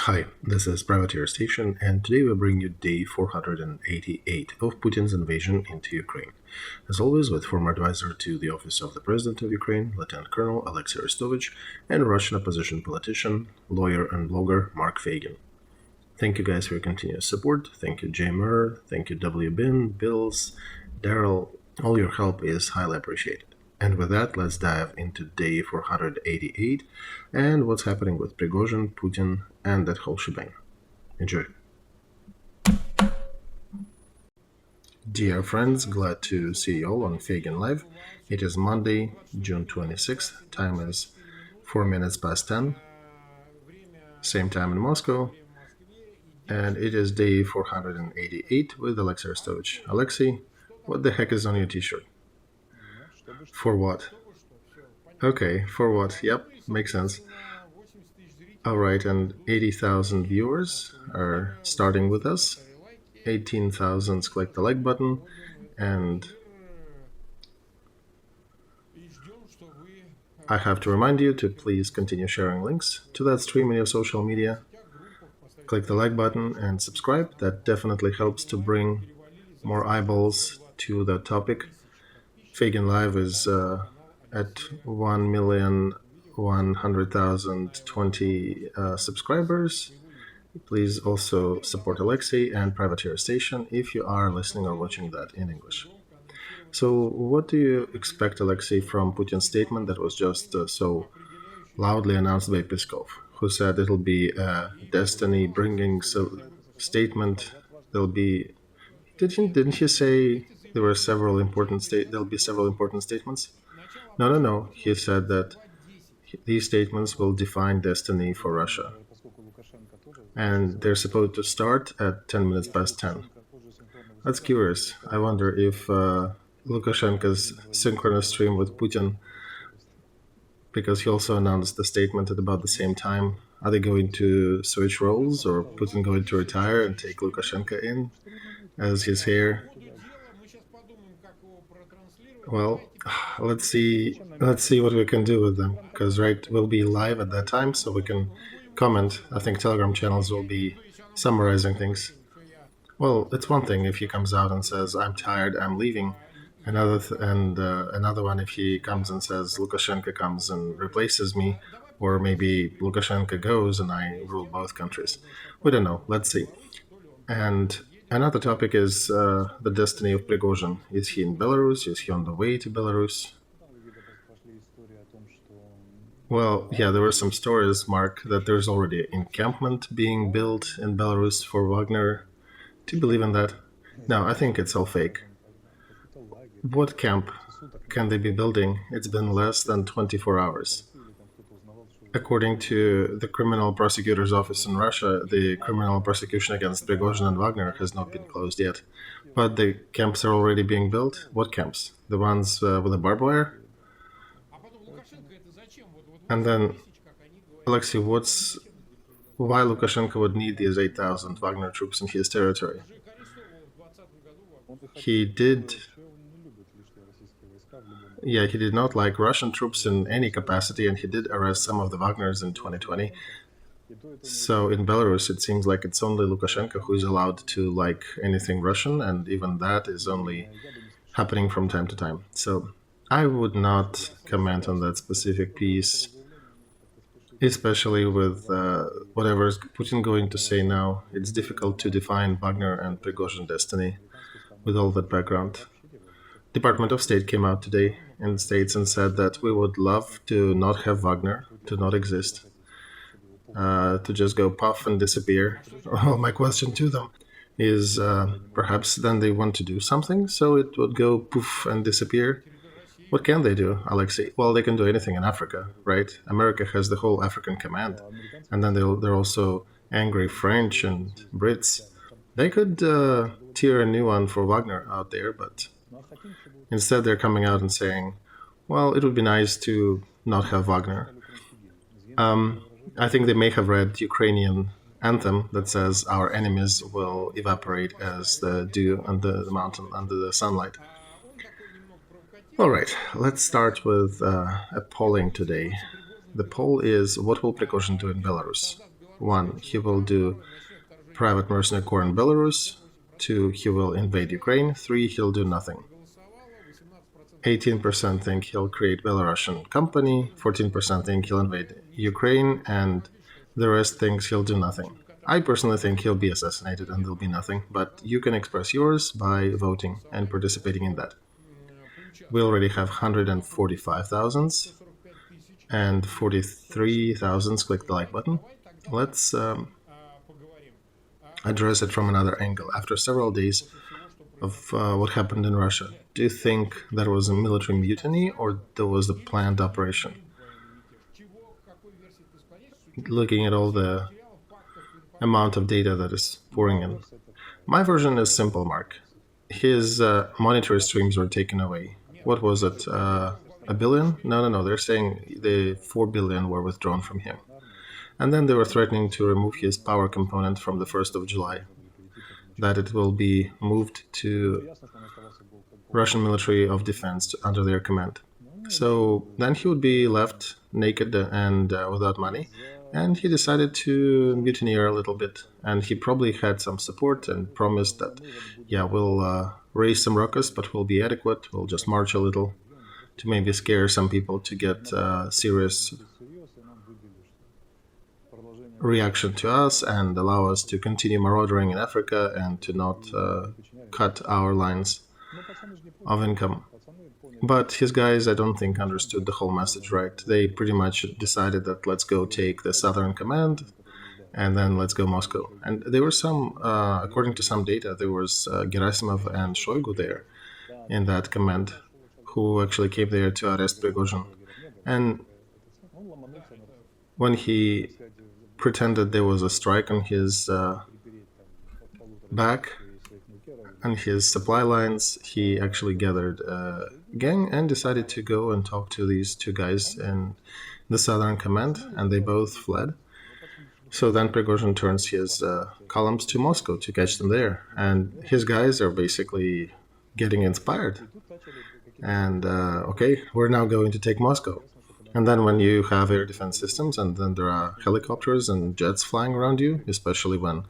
Hi, this is Privateer Station, and today we bring you day 488 of Putin's invasion into Ukraine. As always, with former advisor to the Office of the President of Ukraine, Lieutenant Colonel Olexiy Arestovych, and Russian opposition politician, lawyer, and blogger Mark Feygin. Thank you guys for your continuous support. Thank you, Jay Murr. Thank you, W. Bin, Bills, Daryl. All your help is highly appreciated. And with that, let's dive into day 488 and what's happening with Prigozhin, Putin, and that whole shebang. Enjoy. Dear friends, glad to see you all on Feygin Live. It is Monday, June 26th. Time is 4 minutes past 10. Same time in Moscow. And it is day 488 with Olexiy Arestovych. Olexiy, what the heck is on your t-shirt? For what? Okay, for what? Yep, makes sense. Alright, and 80,000 viewers are starting with us. 18,000 click the like button, and I have to remind you to please continue sharing links to that stream in your social media. Click the like button and subscribe. That definitely helps to bring more eyeballs to the topic. Feygin Live is at 1,100,020 subscribers. Please also support Olexiy and Privateer Station if you are listening or watching that in English. So what do you expect, Olexiy, from Putin's statement that was just so loudly announced by Peskov, who said it'll be a destiny-bringing statement? Didn't he say there were several important there'll be several important statements? No. He said that these statements will define destiny for Russia. And they're supposed to start at 10 minutes past 10. That's curious. I wonder if Lukashenko's synchronous stream with Putin, because he also announced the statement at about the same time, are they going to switch roles, or Putin going to retire and take Lukashenko in as his heir? Well, let's see what we can do with them, because we'll be live at that time, so we can comment. I think Telegram channels will be summarizing things. Well, it's one thing if he comes out and says, I'm tired, I'm leaving. Another one if he comes and says, Lukashenko comes and replaces me, or maybe Lukashenko goes and I rule both countries. We don't know. Let's see. And another topic is the destiny of Prigozhin. Is he in Belarus? Is he on the way to Belarus? Well, yeah, there were some stories, Mark, that there's already an encampment being built in Belarus for Wagner. Do you believe in that? No, I think it's all fake. What camp can they be building? It's been less than 24 hours. According to the Criminal Prosecutor's Office in Russia, the criminal prosecution against Prigozhin and Wagner has not been closed yet. But the camps are already being built. What camps? The ones with the barbed wire? And then, Olexiy, why Lukashenko would need these 8,000 Wagner troops in his territory? He did not like Russian troops in any capacity, and he did arrest some of the Wagners in 2020. So in Belarus, it seems like it's only Lukashenko who is allowed to like anything Russian, and even that is only happening from time to time. So I would not comment on that specific piece, especially with whatever is Putin going to say now. It's difficult to define Wagner and Prigozhin destiny with all that background. Department of State came out today in the States and said that we would love to not have Wagner, to not exist, to just go puff and disappear. Well, my question to them is perhaps then they want to do something so it would go poof and disappear. What can they do, Olexiy? Well, they can do anything in Africa, right? America has the whole African command, and then they're also angry French and Brits. They could tear a new one for Wagner out there, but instead they're coming out and saying, well, it would be nice to not have Wagner. I think they may have read Ukrainian anthem that says our enemies will evaporate as the dew under the mountain, under the sunlight. All right, let's start with a polling today. The poll is, what will Prigozhin do in Belarus? 1. He will do private mercenary corps in Belarus. 2. He will invade Ukraine. 3. He'll do nothing. 18% think he'll create Belarusian company. 14% think he'll invade Ukraine, and the rest thinks he'll do nothing. I personally think he'll be assassinated and there'll be nothing, but you can express yours by voting and participating in that. We already have 145,000 and 43,000 click the like button. Let's address it from another angle. After several days of what happened in Russia, do you think that was a military mutiny or there was a planned operation? Looking at all the amount of data that is pouring in. My version is simple, Mark. His monetary streams were taken away. What was it? $1 billion? No. They're saying the 4 billion were withdrawn from him. And then they were threatening to remove his power component from the 1st of July. That it will be moved to Russian Ministry of Defense under their command. So then he would be left naked and without money. And he decided to mutineer a little bit. And he probably had some support and promised that, yeah, we'll raise some ruckus, but we'll be adequate. We'll just march a little to maybe scare some people to get serious reaction to us and allow us to continue marauding in Africa and to not cut our lines of income. But his guys, I don't think, understood the whole message right. They pretty much decided that let's go take the southern command and then let's go Moscow. And there were some, according to some data, there was Gerasimov and Shoigu there in that command who actually came there to arrest Prigozhin. And when he pretended there was a strike on his back and his supply lines, he actually gathered a gang and decided to go and talk to these two guys in the Southern Command, and they both fled. So then Prigozhin turns his columns to Moscow to catch them there, and his guys are basically getting inspired. And, okay, we're now going to take Moscow. And then when you have air defense systems and then there are helicopters and jets flying around you, especially when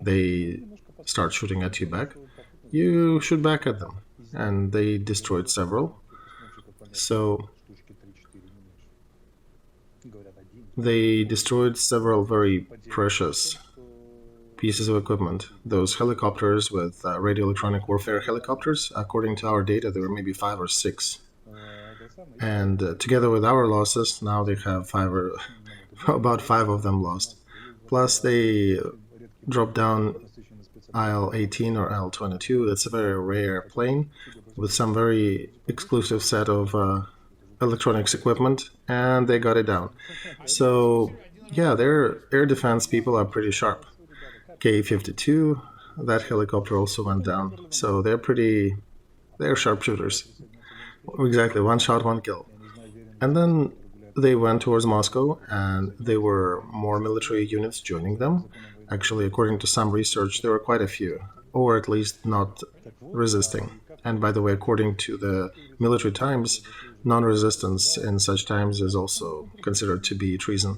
they start shooting at you back, you shoot back at them. And they destroyed several. So they destroyed several very precious pieces of equipment. Those helicopters with radio electronic warfare helicopters, according to our data, there were maybe 5 or 6. And together with our losses, now they have about 5 of them lost. Plus they dropped down IL-18 or IL-22. That's a very rare plane with some very exclusive set of electronics equipment, and they got it down. So yeah, their air defense people are pretty sharp. K-52, that helicopter also went down. So they're sharpshooters. Exactly, one shot, one kill. And then they went towards Moscow, and there were more military units joining them. Actually, according to some research, there were quite a few, or at least not resisting. And by the way, according to the military times, non-resistance in such times is also considered to be treason.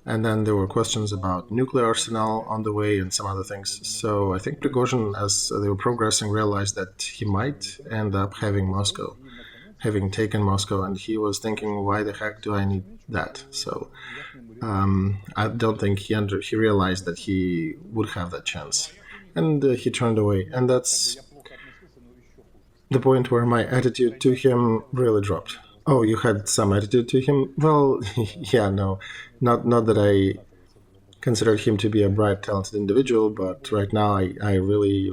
And then there were questions about nuclear arsenal on the way and some other things. So I think Prigozhin, as they were progressing, realized that he might end up having taken Moscow, and he was thinking, why the heck do I need that? So I don't think he realized that he would have that chance. And he turned away. And that's the point where my attitude to him really dropped. Oh, you had some attitude to him? Well, yeah, no. Not that I considered him to be a bright, talented individual, but right now I really,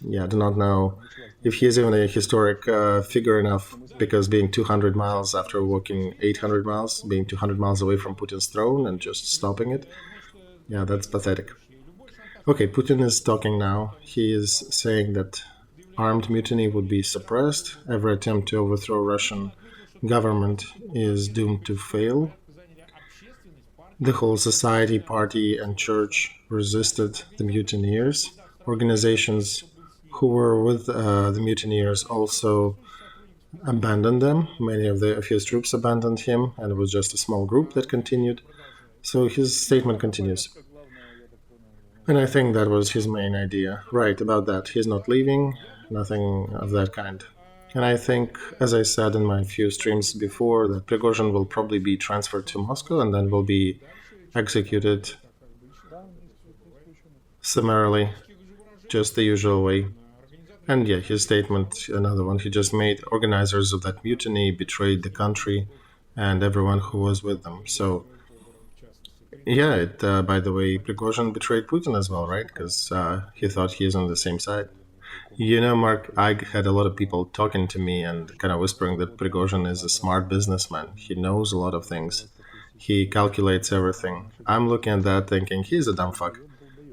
do not know if he is even a historic figure enough, because being 200 miles after walking 800 miles, being 200 miles away from Putin's throne and just stopping it, yeah, that's pathetic. Okay, Putin is talking now. He is saying that armed mutiny would be suppressed. Every attempt to overthrow Russian government is doomed to fail. The whole society, party, and church resisted the mutineers. Organizations who were with the mutineers also abandoned them. Many of his troops abandoned him, and it was just a small group that continued. So his statement continues. And I think that was his main idea. Right, about that. He's not leaving, nothing of that kind. And I think, as I said in my few streams before, that Prigozhin will probably be transferred to Moscow and then will be executed summarily, just the usual way. And yeah, his statement, another one he just made, organizers of that mutiny betrayed the country and everyone who was with them. So, yeah, by the way, Prigozhin betrayed Putin as well, right? Because he thought he is on the same side. You know, Mark, I had a lot of people talking to me and kind of whispering that Prigozhin is a smart businessman. He knows a lot of things. He calculates everything. I'm looking at that thinking he's a dumb fuck.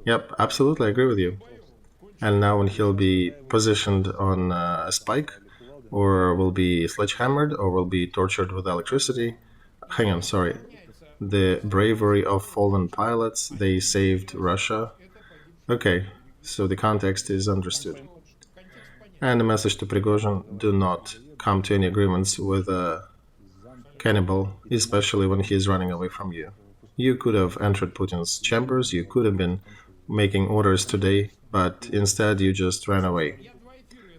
Yep, absolutely, I agree with you. And now when he'll be positioned on a spike, or will be sledgehammered, or will be tortured with electricity. Hang on, sorry. The bravery of fallen pilots, they saved Russia. Okay, so the context is understood. And the message to Prigozhin, do not come to any agreements with a cannibal, especially when he is running away from you. You could have entered Putin's chambers, you could have been making orders today, but instead you just ran away.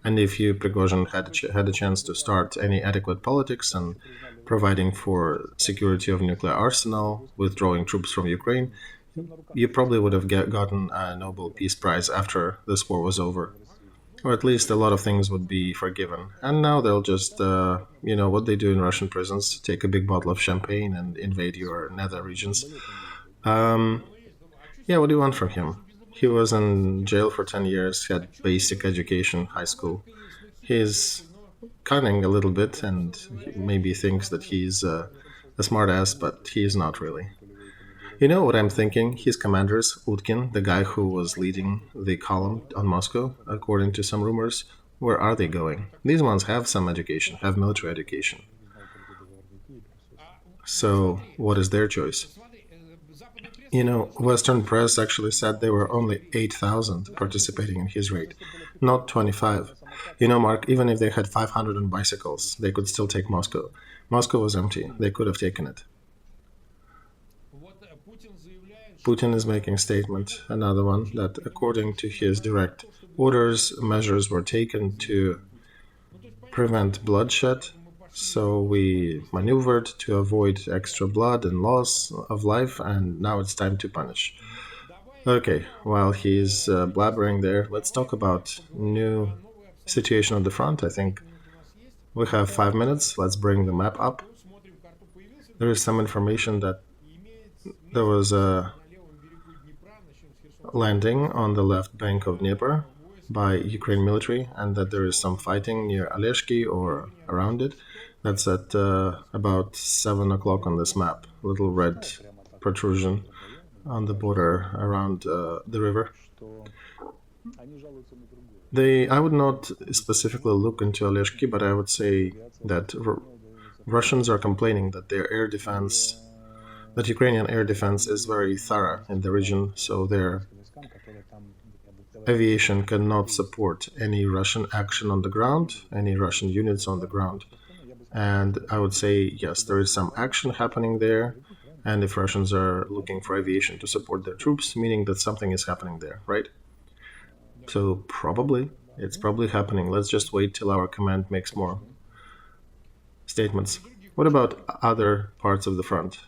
And if you, Prigozhin, had a chance to start any adequate politics and providing for security of nuclear arsenal, withdrawing troops from Ukraine, you probably would have gotten a Nobel Peace Prize after this war was over. Or at least a lot of things would be forgiven. And now they'll just, what they do in Russian prisons, take a big bottle of champagne and invade your nether regions. Yeah, what do you want from him? He was in jail for 10 years, had basic education, high school. He's cunning a little bit and maybe thinks that he's a smartass, but he's not really. You know what I'm thinking? His commanders, Utkin, the guy who was leading the column on Moscow, according to some rumors, where are they going? These ones have some education, have military education. So, what is their choice? You know, Western press actually said there were only 8,000 participating in his raid, not 25. You know, Mark, even if they had 500 on bicycles, they could still take Moscow. Moscow was empty. They could have taken it. Putin is making a statement, another one, that according to his direct orders, measures were taken to prevent bloodshed. So we maneuvered to avoid extra blood and loss of life, and now it's time to punish. Okay, while he's blabbering there, let's talk about new situation on the front. I think we have 5 minutes. Let's bring the map up. There is some information that there was a landing on the left bank of Dnieper by Ukraine military, and that there is some fighting near Olexiy or around it. That's at about 7 o'clock on this map. Little red protrusion on the border around the river. I would not specifically look into Olexiy, but I would say that Russians are complaining that their air defense, that Ukrainian air defense is very thorough in the region, so their aviation cannot support any Russian action on the ground, any Russian units on the ground. And I would say, yes, there is some action happening there, and if Russians are looking for aviation to support their troops, meaning that something is happening there, right? So it's probably happening. Let's just wait till our command makes more statements. What about other parts of the front?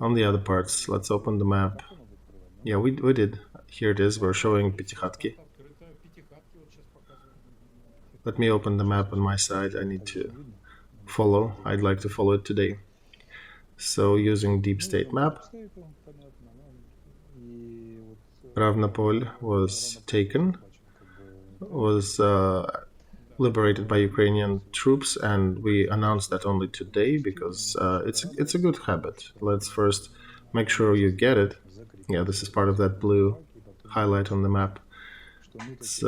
On the other parts, let's open the map. Yeah, we did. Here it is. We're showing Pitikhatki. Let me open the map on my side. I need to follow. I'd like to follow it today. So using deep state map, Ravnopol was taken, was liberated by Ukrainian troops, and we announced that only today because it's a good habit. Let's first make sure you get it. Yeah, this is part of that blue highlight on the map. It's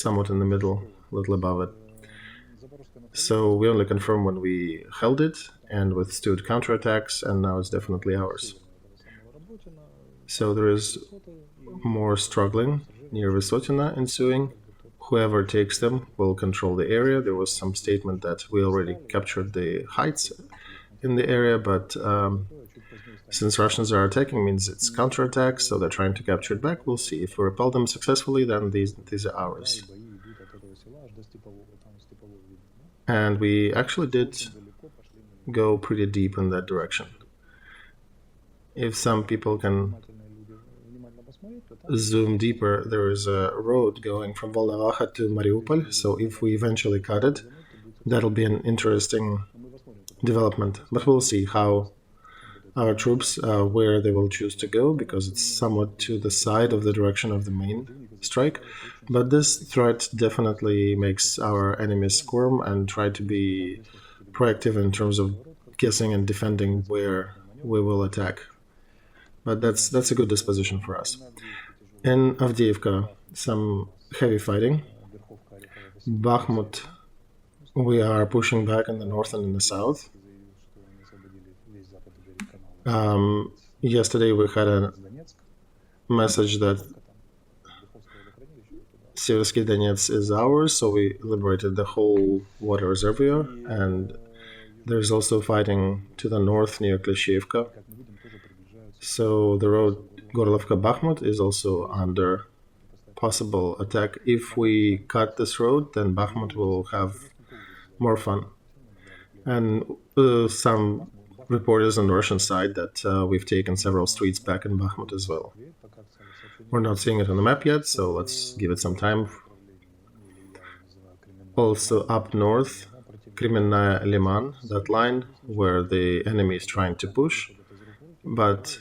somewhat in the middle, a little above it. So we only confirmed when we held it and withstood counterattacks, and now it's definitely ours. So there is more struggling near Vysotina ensuing. Whoever takes them will control the area. There was some statement that we already captured the heights in the area, but Since Russians are attacking means it's counterattack, so they're trying to capture it back. We'll see. If we repel them successfully, then these are ours. And we actually did go pretty deep in that direction. If some people can zoom deeper, there is a road going from Volnovakha to Mariupol, so if we eventually cut it, that'll be an interesting development. But we'll see how our troops, where they will choose to go, because it's somewhat to the side of the direction of the main strike. But this threat definitely makes our enemies squirm and try to be proactive in terms of guessing and defending where we will attack. But that's a good disposition for us. In Avdiivka, some heavy fighting. Bakhmut, we are pushing back in the north and in the south. Yesterday we had a message that Seversky Donetsk is ours, so we liberated the whole water reservoir, and there's also fighting to the north near Klishevka. So the road Gorlovka-Bakhmut is also under possible attack. If we cut this road, then Bakhmut will have more fun. And some reporters on the Russian side that we've taken several streets back in Bakhmut as well. We're not seeing it on the map yet, so let's give it some time. Also up north, Kremenная Liman, that line where the enemy is trying to push, but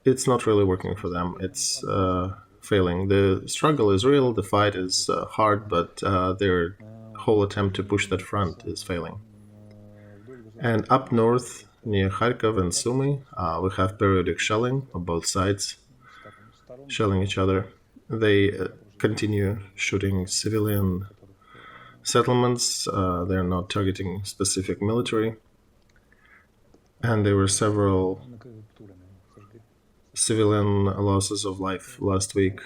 it's not really working for them. It's failing. The struggle is real, the fight is hard, but their whole attempt to push that front is failing. And up north, near Kharkov and Sumy, we have periodic shelling on both sides, shelling each other. They continue shooting civilian settlements. They're not targeting specific military. And there were several civilian losses of life last week.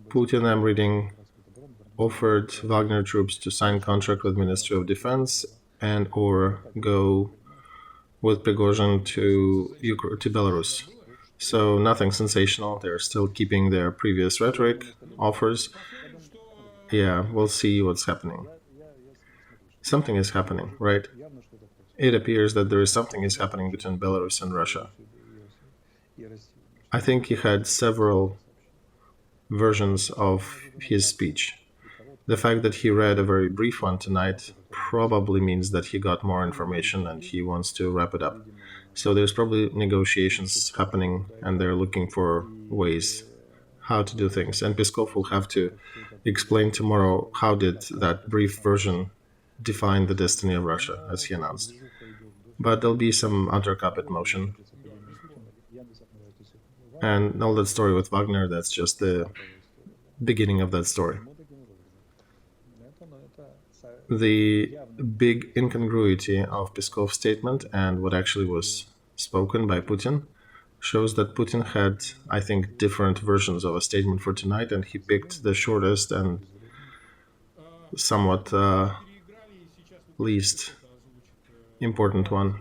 Putin, I'm reading, offered Wagner troops to sign contract with Ministry of Defense and or go with Prigozhin to Belarus. So nothing sensational. They're still keeping their previous rhetoric, offers. Yeah, we'll see what's happening. Something is happening, right? It appears that there is something is happening between Belarus and Russia. I think he had several versions of his speech. The fact that he read a very brief one tonight probably means that he got more information and he wants to wrap it up. So there's probably negotiations happening and they're looking for ways how to do things. And Peskov will have to explain tomorrow how did that brief version define the destiny of Russia, as he announced. But there'll be some under-carpet motion. And all that story with Wagner, that's just the beginning of that story. The big incongruity of Peskov's statement and what actually was spoken by Putin shows that Putin had, I think, different versions of a statement for tonight, and he picked the shortest and somewhat least important one.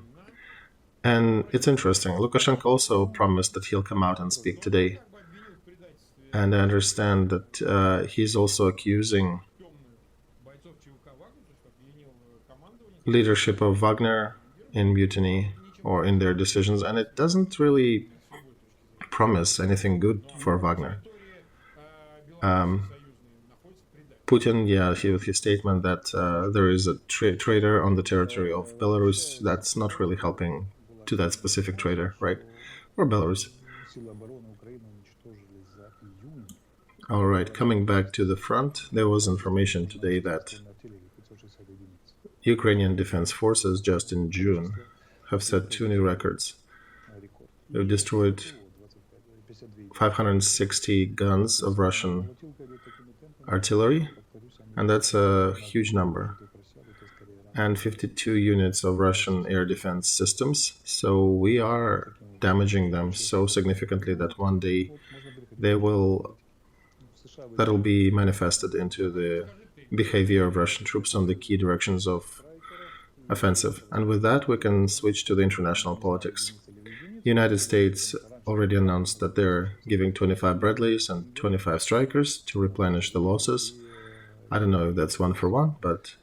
And it's interesting. Lukashenko also promised that he'll come out and speak today. And I understand that he's also accusing leadership of Wagner in Mutiny or in their decisions, and it doesn't really promise anything good for Wagner. Putin, with his statement that there is a traitor on the territory of Belarus, that's not really helping to that specific traitor, right? Or Belarus. All right, coming back to the front, there was information today that Ukrainian Defense Forces just in June have set 2 new records. They've destroyed 560 guns of Russian artillery, and that's a huge number, and 52 units of Russian air defense systems. So we are damaging them so significantly that one day that'll be manifested into the behavior of Russian troops on the key directions of offensive. And with that, we can switch to the international politics. The United States already announced that they're giving 25 Bradleys and 25 Strikers to replenish the losses. I don't know if that's one for one, but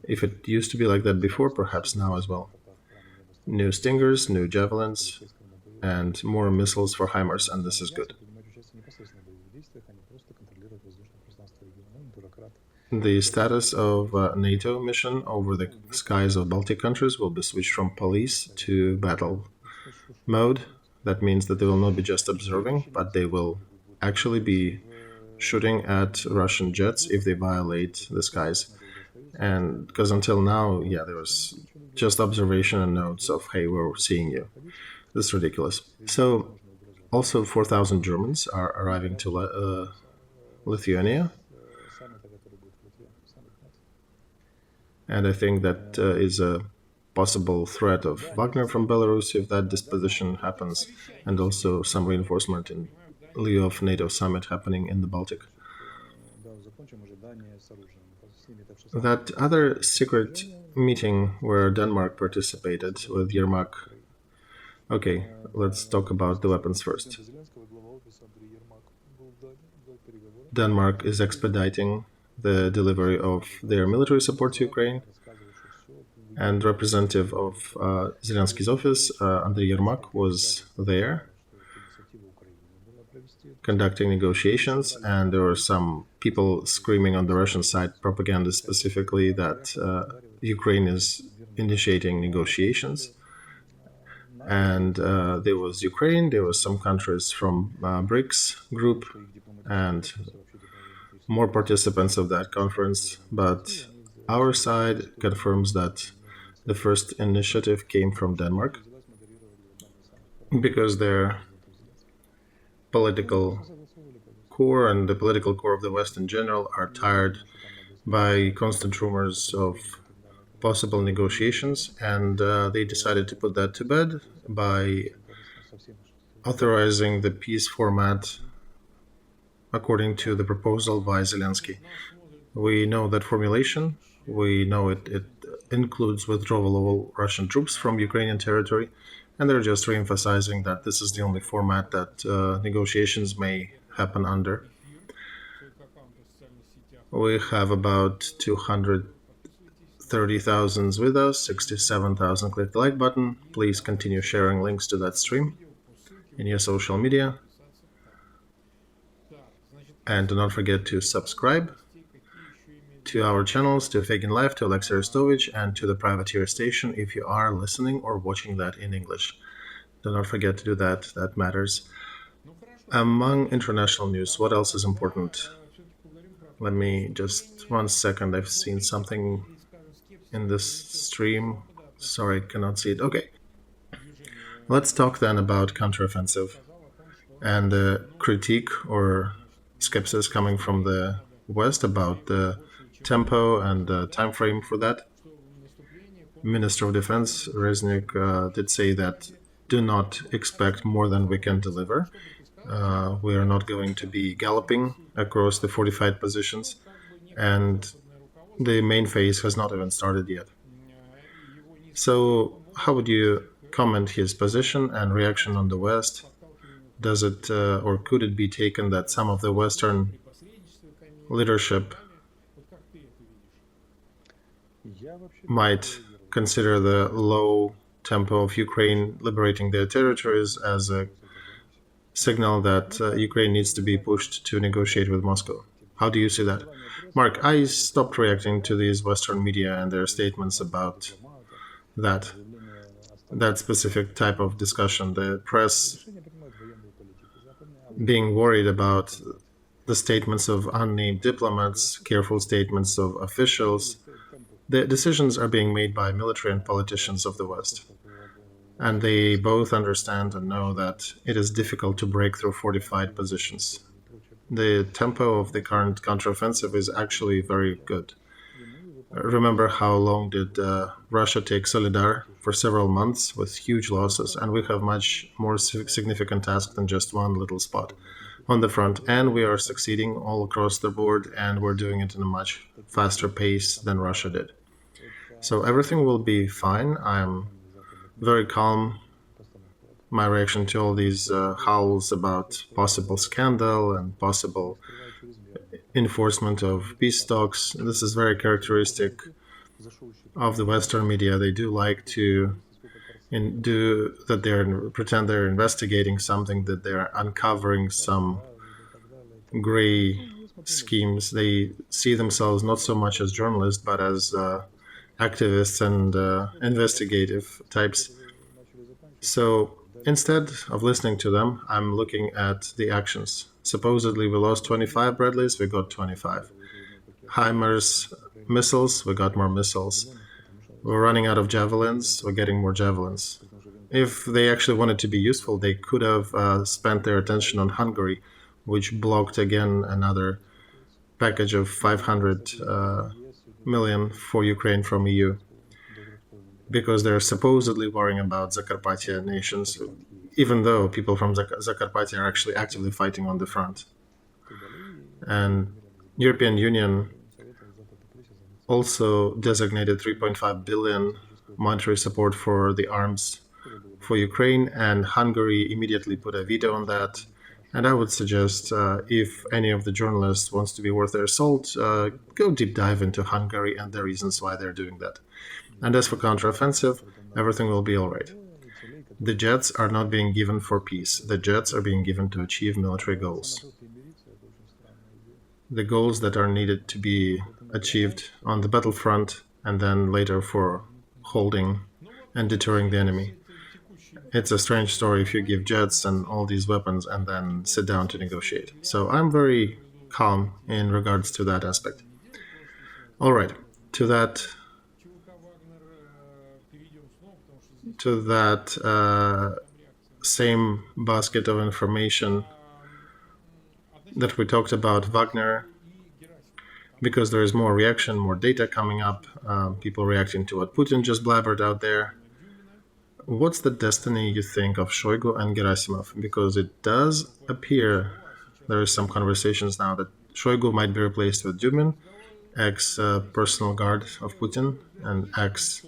if it used to be like that before, perhaps now as well. New Stingers, new Javelins, and more missiles for HIMARS, and this is good. The status of NATO mission over the skies of Baltic countries will be switched from police to battle mode. That means that they will not be just observing, but they will actually be shooting at Russian jets if they violate the skies. And because until now, yeah, there was just observation and notes of, hey, we're seeing you. This is ridiculous. So also 4,000 Germans are arriving to Lithuania. And I think that is a possible threat of Wagner from Belarus if that disposition happens, and also some reinforcement in lieu of NATO summit happening in the Baltic. That other secret meeting where Denmark participated with Yermak. Okay, let's talk about the weapons first. Denmark is expediting the delivery of their military support to Ukraine, and representative of Zelensky's office, Andriy Yermak, was there conducting negotiations, and there were some people screaming on the Russian side, propaganda specifically, that Ukraine is initiating negotiations. And there was Ukraine, there was some countries from BRICS group, and more participants of that conference. But our side confirms that the first initiative came from Denmark, because their political core and the political core of the West in general are tired by constant rumors of possible negotiations, and they decided to put that to bed by authorizing the peace format according to the proposal by Zelensky. We know that formulation. We know it includes withdrawal of all Russian troops from Ukrainian territory, and they're just re-emphasizing that this is the only format that negotiations may happen under. We have about 230,000 with us, 67,000 click the like button. Please continue sharing links to that stream in your social media. And do not forget to subscribe to our channels, to Feygin Live, to Olexiy Arestovych, and to the Privateer Station if you are listening or watching that in English. Do not forget to do that, that matters. Among international news, what else is important? Let me just 1 second, I've seen something in this stream. Sorry, cannot see it. Okay. Let's talk then about counteroffensive and the critique or skepsis coming from the West about the tempo and the time frame for that. Minister of Defense Reznik did say that do not expect more than we can deliver. We are not going to be galloping across the fortified positions, and the main phase has not even started yet. So how would you comment his position and reaction on the West? Does it or could it be taken that some of the Western leadership might consider the low tempo of Ukraine liberating their territories as a signal that Ukraine needs to be pushed to negotiate with Moscow? How do you see that? Mark, I stopped reacting to these Western media and their statements about that specific type of discussion. The press being worried about the statements of unnamed diplomats, careful statements of officials. The decisions are being made by military and politicians of the West. And they both understand and know that it is difficult to break through fortified positions. The tempo of the current counteroffensive is actually very good. Remember how long did Russia take Solidar for several months with huge losses, and we have much more significant task than just one little spot on the front, and we are succeeding all across the board, and we're doing it in a much faster pace than Russia did. So everything will be fine. I'm very calm. My reaction to all these howls about possible scandal and possible enforcement of peace talks. This is very characteristic of the Western media. They do like to do that. Pretend they're investigating something, that they're uncovering some gray schemes. They see themselves not so much as journalists, but as activists and investigative types. So instead of listening to them, I'm looking at the actions. Supposedly, we lost 25 Bradleys, we got 25. HIMARS missiles, we got more missiles. We're running out of javelins, we're getting more javelins. If they actually wanted to be useful, they could have spent their attention on Hungary, which blocked again another package of 500 million for Ukraine from EU, because they're supposedly worrying about Zakarpattia nations, even though people from Zakarpattia are actually actively fighting on the front. And European Union also designated 3.5 billion monetary support for the arms for Ukraine, and Hungary immediately put a veto on that. And I would suggest, if any of the journalists wants to be worth their salt, go deep dive into Hungary and the reasons why they're doing that. And as for counteroffensive, everything will be all right. The jets are not being given for peace. The jets are being given to achieve military goals. The goals that are needed to be achieved on the battlefront, and then later for holding and deterring the enemy. It's a strange story if you give jets and all these weapons and then sit down to negotiate. So I'm very calm in regards to that aspect. All right, to that same basket of information that we talked about Wagner, because there is more reaction, more data coming up, people reacting to what Putin just blabbered out there. What's the destiny, you think, of Shoigu and Gerasimov? Because it does appear there is some conversations now that Shoigu might be replaced with Dumin, ex-personal guard of Putin and ex-vice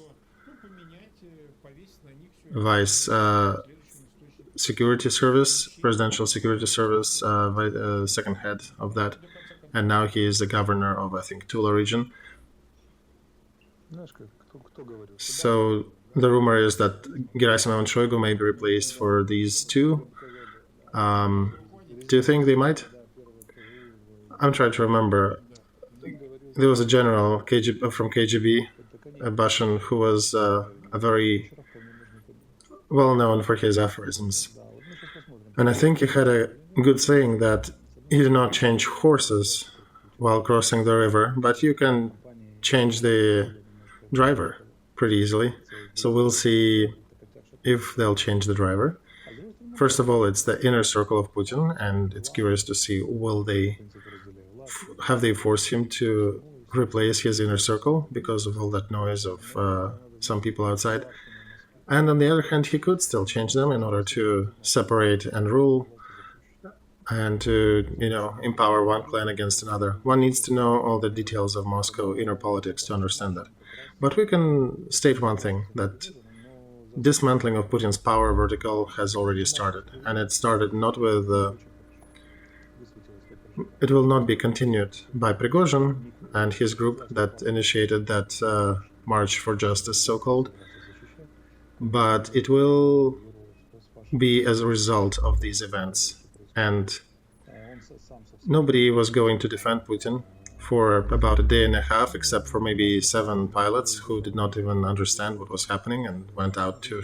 security service, presidential security service, second head of that. And now he is the governor of, I think, Tula region. So the rumor is that Gerasimov and Shoigu may be replaced for these two. Do you think they might? I'm trying to remember. There was a general from KGB, a Bashan, who was a very well known for his aphorisms. And I think he had a good saying that you do not change horses while crossing the river, but you can change the driver pretty easily. So we'll see if they'll change the driver. First of all, it's the inner circle of Putin, and it's curious to see, will they have they forced him to replace his inner circle because of all that noise of some people outside. And on the other hand, he could still change them in order to separate and rule and to, empower one clan against another. One needs to know all the details of Moscow inner politics to understand that. But we can state one thing, that dismantling of Putin's power vertical has already started. And it started not with... it will not be continued by Prigozhin and his group that initiated that March for Justice, so-called. But it will be as a result of these events. And nobody was going to defend Putin for about a day and a half, except for maybe 7 pilots who did not even understand what was happening and went out to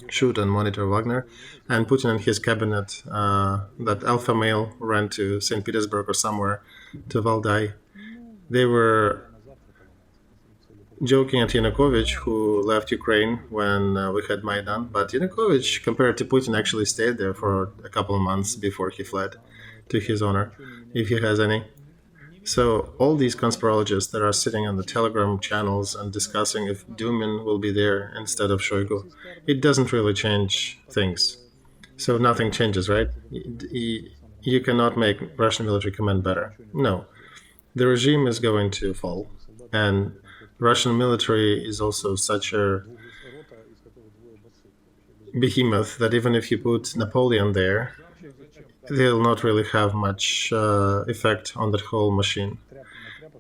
shoot and monitor Wagner. And Putin and his cabinet, that alpha male ran to St. Petersburg or somewhere, to Valdai. They were joking at Yanukovych, who left Ukraine when we had Maidan. But Yanukovych, compared to Putin, actually stayed there for a couple of months before he fled, to his honor, if he has any. So all these conspirologists that are sitting on the Telegram channels and discussing if Dumin will be there instead of Shoigu, it doesn't really change things. So nothing changes, right? You cannot make Russian military command better. No. The regime is going to fall. And Russian military is also such a behemoth that even if you put Napoleon there, they'll not really have much effect on that whole machine.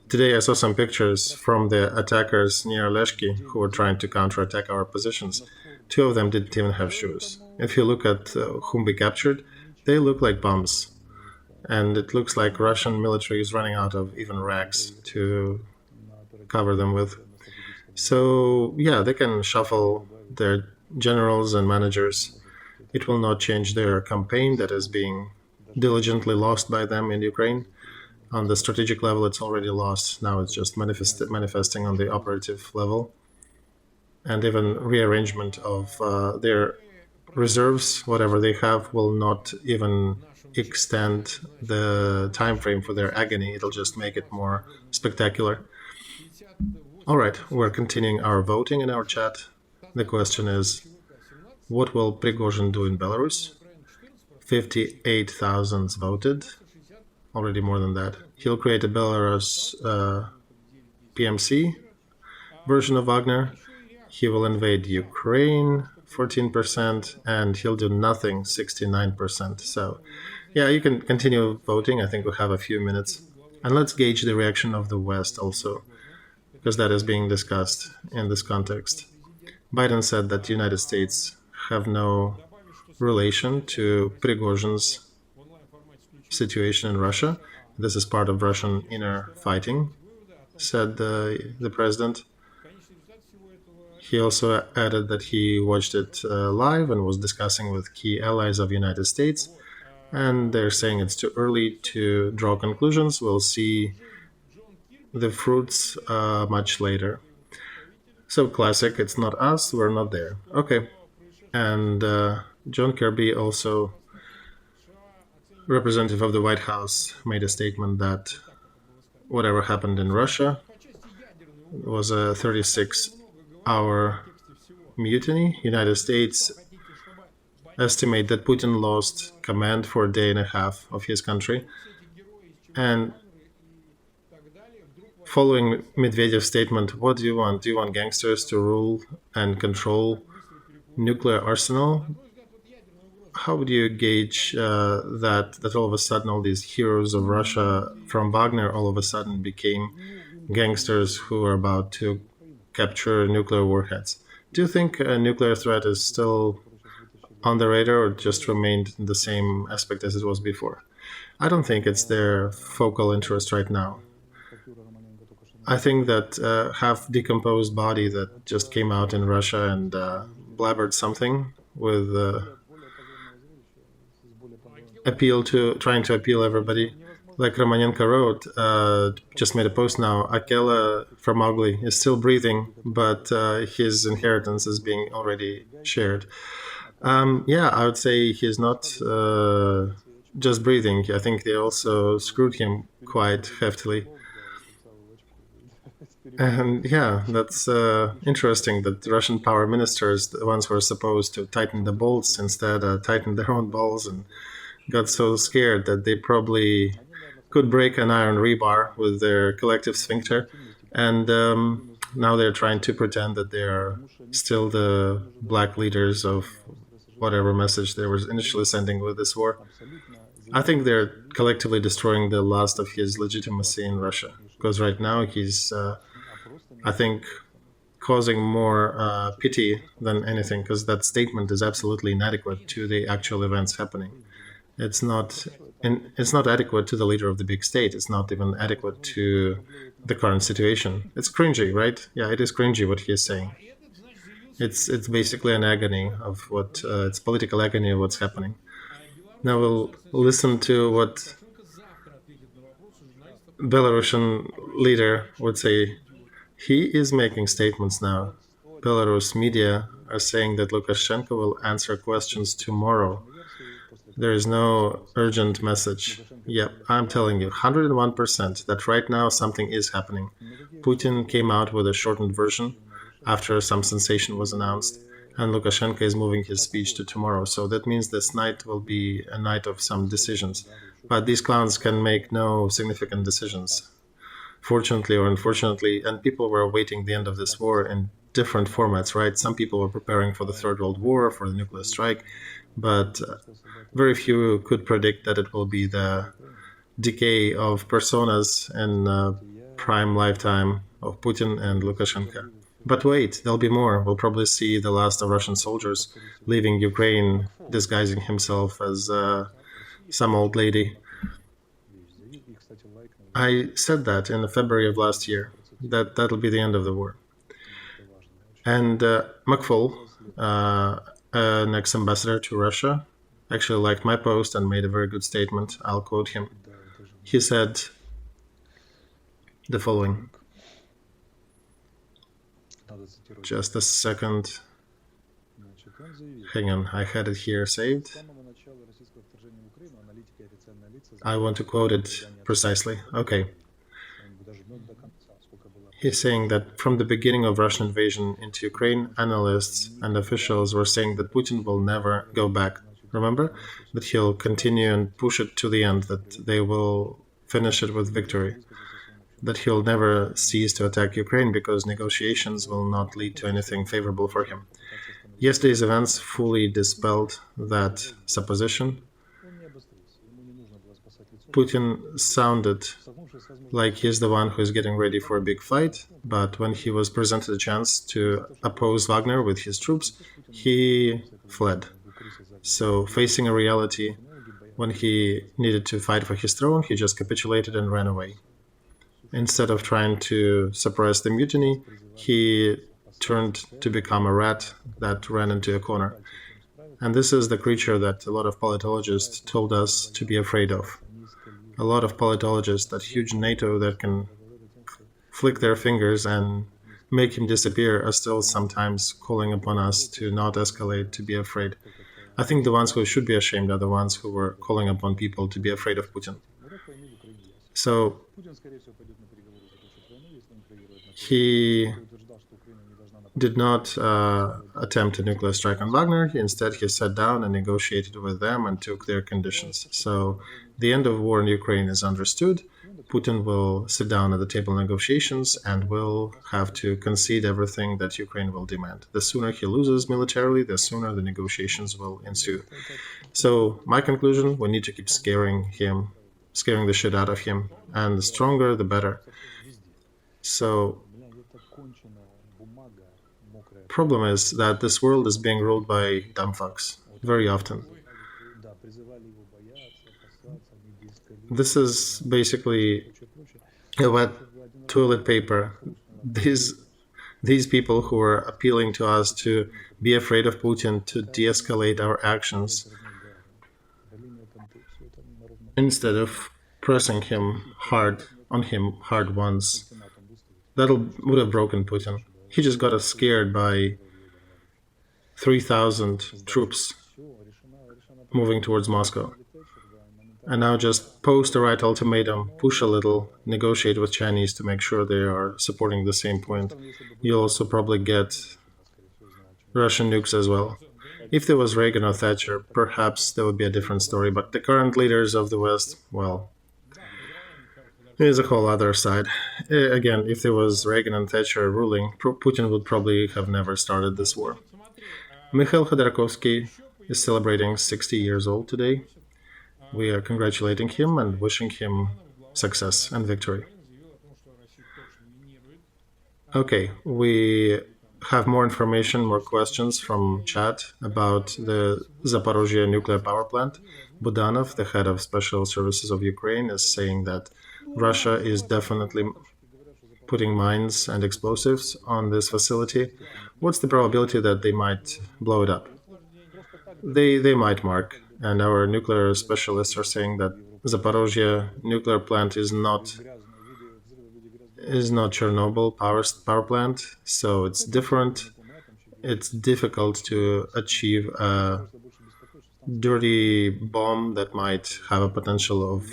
Today I saw some pictures from the attackers near Olexiy who were trying to counterattack our positions. Two of them didn't even have shoes. If you look at whom we captured, they look like bombs. And it looks like Russian military is running out of even rags to cover them with. So, yeah, they can shuffle their generals and managers. It will not change their campaign that is being diligently lost by them in Ukraine. On the strategic level, it's already lost. Now it's just manifesting on the operative level. And even rearrangement of their reserves, whatever they have, will not even extend the time frame for their agony. It'll just make it more spectacular. All right, we're continuing our voting in our chat. The question is, what will Prigozhin do in Belarus? 58,000 voted, already more than that. He'll create a Belarus PMC version of Wagner. He will invade Ukraine, 14%, and he'll do nothing, 69%. So, yeah, you can continue voting. I think we have a few minutes. And let's gauge the reaction of the West also, because that is being discussed in this context. Biden said that the United States have no relation to Prigozhin's situation in Russia. This is part of Russian inner fighting, said the president. He also added that he watched it live and was discussing with key allies of the United States, and they're saying it's too early to draw conclusions. We'll see the fruits much later. So classic, it's not us, we're not there. Okay. And John Kirby, also representative of the White House, made a statement that whatever happened in Russia was a 36-hour mutiny. United States estimate that Putin lost command for a day and a half of his country. And following Medvedev's statement, what do you want? Do you want gangsters to rule and control nuclear arsenal? How would you gauge that all of a sudden all these heroes of Russia from Wagner all of a sudden became gangsters who are about to capture nuclear warheads? Do you think a nuclear threat is still on the radar or just remained the same aspect as it was before? I don't think it's their focal interest right now. I think that half-decomposed body that just came out in Russia and blabbered something with trying to appeal everybody. Like Romanenko wrote, just made a post now, Akela from Mowgli is still breathing, but his inheritance is being already shared. Yeah, I would say he's not just breathing. I think they also screwed him quite heftily. And yeah, that's interesting that the Russian power ministers, the ones who are supposed to tighten the bolts, instead tightened their own balls and got so scared that they probably could break an iron rebar with their collective sphincter. And now they're trying to pretend that they are still the black leaders of whatever message they were initially sending with this war. I think they're collectively destroying the last of his legitimacy in Russia, because right now he's, I think, causing more pity than anything, because that statement is absolutely inadequate to the actual events happening. It's not adequate to the leader of the big state. It's not even adequate to the current situation. It's cringy, right? Yeah, it is cringy what he is saying. It's basically an agony of what it's political agony of what's happening. Now we'll listen to what Belarusian leader would say. He is making statements now. Belarus media are saying that Lukashenko will answer questions tomorrow. There is no urgent message. Yep, I'm telling you, 101% that right now something is happening. Putin came out with a shortened version after some sensation was announced, and Lukashenko is moving his speech to tomorrow. So that means this night will be a night of some decisions. But these clowns can make no significant decisions. fortunately or unfortunately, and people were awaiting the end of this war in different formats, right? Some people were preparing for the Third World War, for the nuclear strike, but very few could predict that it will be the decay of personas in prime lifetime of Putin and Lukashenko. But wait, there'll be more. We'll probably see the last of Russian soldiers leaving Ukraine, disguising himself as some old lady. I said that in February of last year, that that'll be the end of the war. And Makful, an ex-ambassador to Russia, actually liked my post and made a very good statement. I'll quote him. He said the following. Just a second. Hang on, I had it here saved. I want to quote it precisely. Okay. He's saying that from the beginning of Russian invasion into Ukraine, analysts and officials were saying that Putin will never go back. Remember? That he'll continue and push it to the end, that they will finish it with victory. That he'll never cease to attack Ukraine because negotiations will not lead to anything favorable for him. Yesterday's events fully dispelled that supposition. Putin sounded like he's the one who's getting ready for a big fight, but when he was presented a chance to oppose Wagner with his troops, he fled. So, facing a reality, when he needed to fight for his throne, he just capitulated and ran away. Instead of trying to suppress the mutiny, he turned to become a rat that ran into a corner. And this is the creature that a lot of politologists told us to be afraid of. A lot of politologists, that huge NATO that can flick their fingers and make him disappear, are still sometimes calling upon us to not escalate, to be afraid. I think the ones who should be ashamed are the ones who were calling upon people to be afraid of Putin. So he did not attempt a nuclear strike on Wagner. Instead, he sat down and negotiated with them and took their conditions. So the end of war in Ukraine is understood. Putin will sit down at the table of negotiations and will have to concede everything that Ukraine will demand. The sooner he loses militarily, the sooner the negotiations will ensue. So my conclusion, we need to keep scaring the shit out of him. And the stronger, the better. So problem is that this world is being ruled by dumb fucks very often. This is basically a wet toilet paper. These people who are appealing to us to be afraid of Putin, to de-escalate our actions, instead of pressing him hard once, would have broken Putin. He just got us scared by 3,000 troops moving towards Moscow. And now just post the right ultimatum, push a little, negotiate with Chinese to make sure they are supporting the same point. You'll also probably get Russian nukes as well. If there was Reagan or Thatcher, perhaps there would be a different story, but the current leaders of the West, well, there's a whole other side. Again, if there was Reagan and Thatcher ruling, Putin would probably have never started this war. Mikhail Khodorkovsky is celebrating 60 years old today. We are congratulating him and wishing him success and victory. Okay, we have more information, more questions from chat about the Zaporozhye nuclear power plant. Budanov, the head of Special Services of Ukraine, is saying that Russia is definitely putting mines and explosives on this facility. What's the probability that they might blow it up? They might, Mark. And our nuclear specialists are saying that Zaporozhye nuclear plant is not Chernobyl power plant, so it's different. It's difficult to achieve a dirty bomb that might have a potential of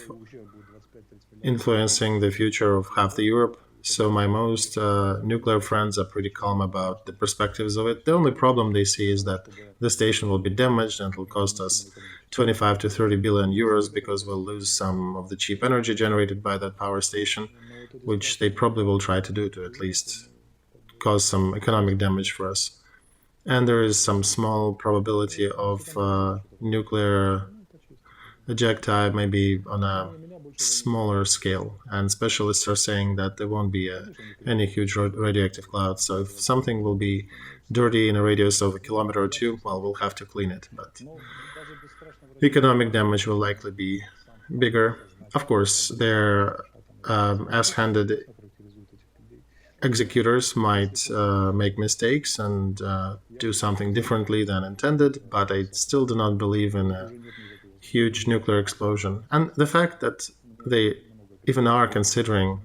influencing the future of half the Europe. So my most nuclear friends are pretty calm about the perspectives of it. The only problem they see is that the station will be damaged and it will cost us 25 to 30 billion euros because we'll lose some of the cheap energy generated by that power station. which they probably will try to do to at least cause some economic damage for us. And there is some small probability of nuclear ejecti, maybe on a smaller scale. And specialists are saying that there won't be any huge radioactive cloud. So if something will be dirty in a radius of a kilometer or two, well, we'll have to clean it. But economic damage will likely be bigger. Of course, their ass-handed executors might make mistakes and do something differently than intended, but I still do not believe in a huge nuclear explosion. And the fact that they even are considering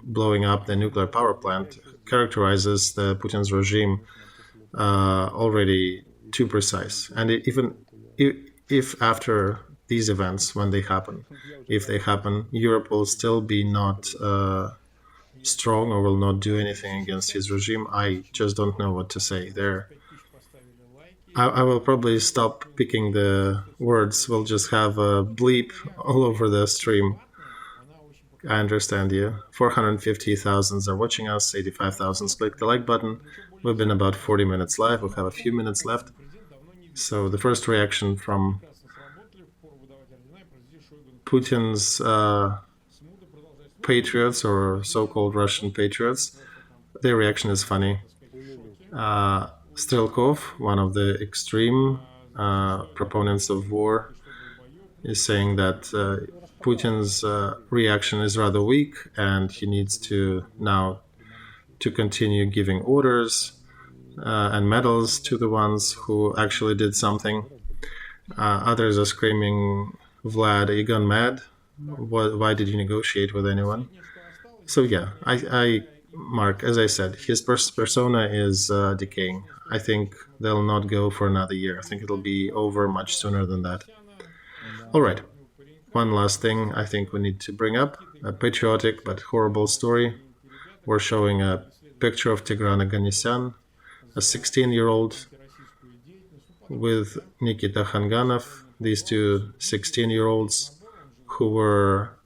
blowing up the nuclear power plant characterizes the Putin's regime already too precise. And even if after these events, when they happen, if they happen, Europe will still be not strong or will not do anything against his regime, I just don't know what to say there. I will probably stop picking the words. We'll just have a bleep all over the stream. I understand you. 450,000 are watching us, 85,000 click the like button. We've been about 40 minutes live. We'll have a few minutes left. So the first reaction from Putin's patriots, or so-called Russian patriots, their reaction is funny. Strelkov, one of the extreme proponents of war, is saying that Putin's reaction is rather weak and he needs to now to continue giving orders and medals to the ones who actually did something. Others are screaming, Vlad, are you gone mad? Why did you negotiate with anyone? So yeah, Mark, as I said, his persona is decaying. I think they'll not go for another year. I think it'll be over much sooner than that. All right. One last thing I think we need to bring up, a patriotic but horrible story. We're showing a picture of Tigran Aganesian, a 16-year-old with Nikita Khanganov, these two 16-year-olds who were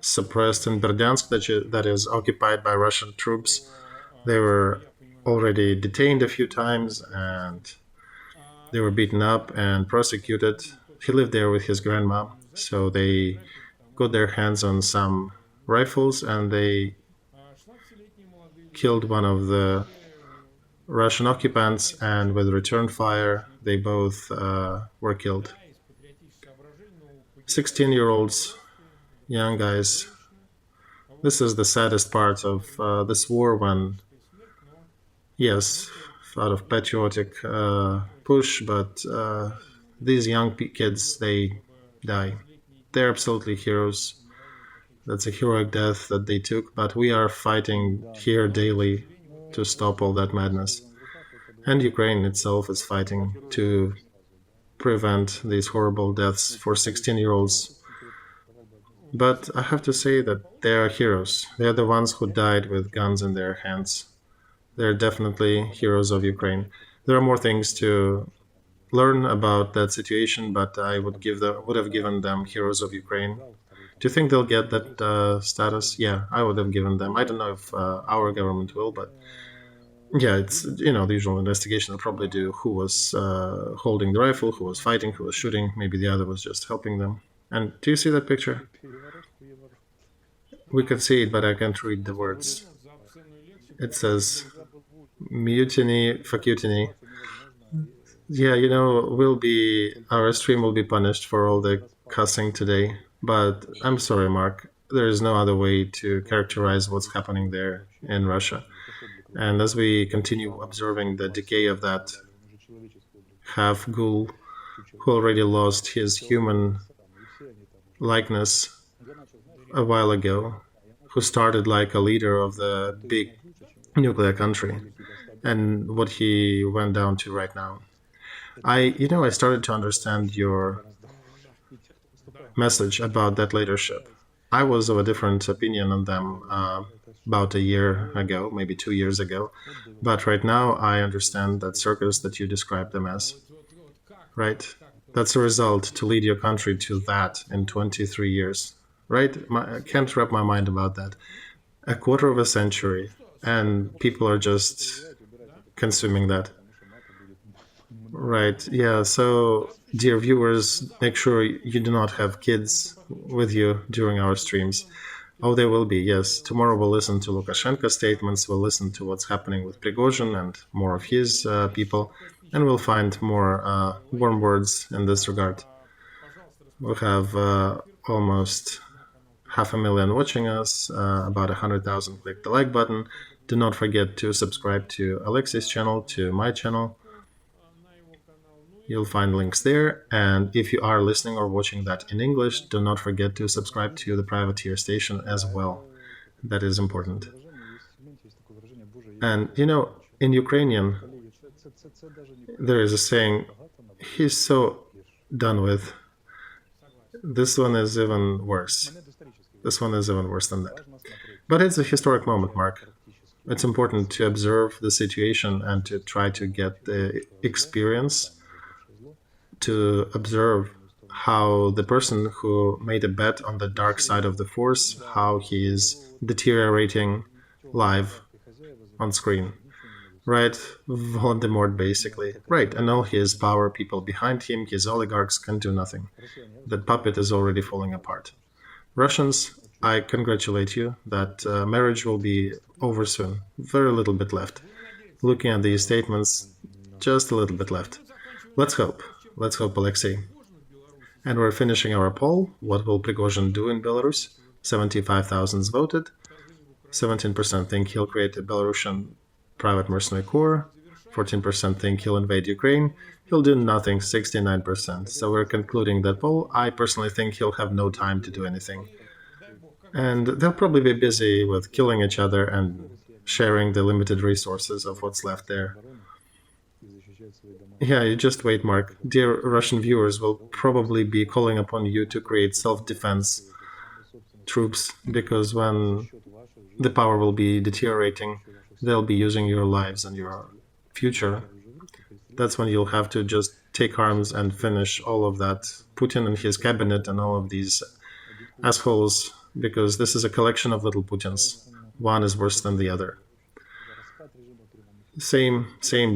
suppressed in Berdyansk, that is occupied by Russian troops. They were already detained a few times and they were beaten up and prosecuted. He lived there with his grandma, so they got their hands on some rifles and they killed one of the Russian occupants, and with return fire they both were killed. 16-year-olds, young guys. This is the saddest part of this war, when, yes, out of patriotic push, but these young kids, they die. They're absolutely heroes. That's a heroic death that they took, but we are fighting here daily to stop all that madness. And Ukraine itself is fighting to prevent these horrible deaths for 16-year-olds. But I have to say that they are heroes. They are the ones who died with guns in their hands. They're definitely heroes of Ukraine. There are more things to learn about that situation, but I would have given them heroes of Ukraine. Do you think they'll get that status? Yeah, I would have given them. I don't know if our government will, but yeah, it's, the usual investigation will probably do who was holding the rifle, who was fighting, who was shooting. Maybe the other was just helping them. And do you see that picture? We can see it, but I can't read the words. It says, mutiny, fakutiny. Yeah, our stream will be punished for all the cussing today. But I'm sorry, Mark, there is no other way to characterize what's happening there in Russia. And as we continue observing the decay of that half ghoul who already lost his human likeness a while ago, who started like a leader of the big nuclear country, and what he went down to right now. I started to understand your message about that leadership. I was of a different opinion on them about a year ago, maybe 2 years ago. But right now, I understand that circus that you described them as. Right? That's a result to lead your country to that in 23 years. right? I can't wrap my mind about that. A quarter of a century, and people are just consuming that. Right, yeah. So, dear viewers, make sure you do not have kids with you during our streams. Oh, there will be, yes. Tomorrow we'll listen to Lukashenko's statements, we'll listen to what's happening with Prigozhin and more of his people, and we'll find more warm words in this regard. We'll have almost 500,000 watching us, about 100,000 click the like button. Do not forget to subscribe to Olexiy's channel, to my channel. You'll find links there, and if you are listening or watching that in English, do not forget to subscribe to the privateer station as well. That is important. And you know, in Ukrainian, there is a saying, he's so done with. This one is even worse. This one is even worse than that. But it's a historic moment, Mark. It's important to observe the situation and to try to get the experience, to observe how the person who made a bet on the dark side of the force, how he is deteriorating live on screen. Right, Voldemort basically. Right, and all his power people behind him, his oligarchs, can do nothing. The puppet is already falling apart. Russians, I congratulate you that marriage will be over soon. Very little bit left. Looking at these statements, just a little bit left. Let's hope. Let's hope, Olexiy. And we're finishing our poll. What will Prigozhin do in Belarus? 75,000 voted. 17% think he'll create a Belarusian private mercenary corps. 14% think he'll invade Ukraine. He'll do nothing, 69%. So we're concluding that poll. I personally think he'll have no time to do anything. And they'll probably be busy with killing each other and sharing the limited resources of what's left there. Yeah, you just wait, Mark. Dear Russian viewers will probably be calling upon you to create self-defense troops, because when the power will be deteriorating, they'll be using your lives and your future. That's when you'll have to just take arms and finish all of that. Putin and his cabinet and all of these assholes, because this is a collection of little Putins. One is worse than the other. Same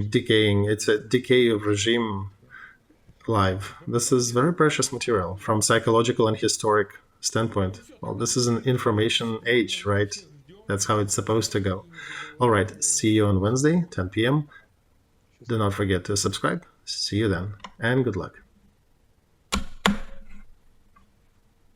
decaying. It's a decay of regime live. This is very precious material from psychological and historic standpoint. Well, this is an information age, right? That's how it's supposed to go. All right, see you on Wednesday, 10 p.m. Do not forget to subscribe. See you then, and good luck.